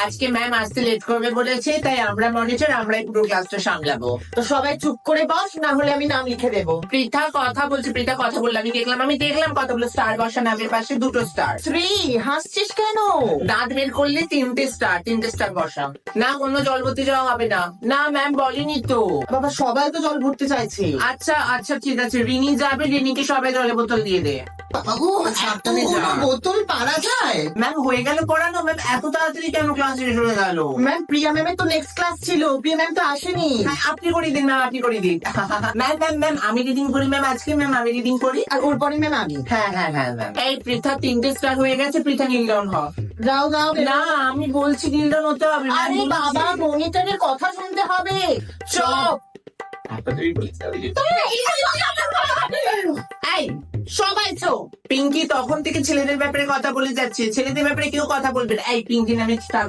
আজকে ম্যাম আসতে লেট করবে বলেছে, তাই আমরা মনিটর, আমরাই পুরো ক্লাসটা সামলাবো। তো সবাই চুপ করে বস, না হলে আমি নাম লিখে দেবো। পৃথা কথা বলছে, পৃথা কথা বললো, আমি দেখলাম কতগুলো স্টার বসা, নামের পাশে 2টো স্টার। শ্রী, হাসছিস কেন? দাঁত বের করলে 3টে স্টার বসা। না, কোনো জল ভর্তি যাওয়া হবে না। না ম্যাম বলেনি তো। বাবা, সবাই তো জল ভরতে চাইছে। আচ্ছা আচ্ছা ঠিক আছে, রিনি যাবে, রিনিকে সবাই জলের বোতল দিয়ে দে। বাবু, সাবধানে যা। এতগুলো বোতল পারা যায়? ম্যাম হয়ে গেল পড়ানো? ম্যাম এত তাড়াতাড়ি কেন ক্লাস শেষ হয়ে গেল? ম্যাম, প্রিয়া ম্যামের তো নেক্সট ক্লাস ছিল, প্রিয়া ম্যাম তো আসেনি। হ্যাঁ, আপনি করে দিন ম্যাম, আপনি করে দিন। ম্যাম আমি রিডিং করি ম্যাম, আজকে ম্যাম আমি রিডিং করি। আর ওর পরে ম্যাম আমি। হ্যাঁ ম্যাম। এই পৃথা 3টে স্টার হয়ে গেছে, পৃথা নীল ডাউন হ। যাও যাও। না আমি বলছি নীল ডাউন হতে হবে। ম্যাম আরে বলছি। বাবা, মনিটরের কথা শুনতে হবে। চুপ। এই সবাই চোখ। পিঙ্কি তখন থেকে ছেলেদের ব্যাপারে কথা বলে যাচ্ছে, ছেলেদের ব্যাপারে কেউ কথা বলবে না। এই পিঙ্কি নামে স্টার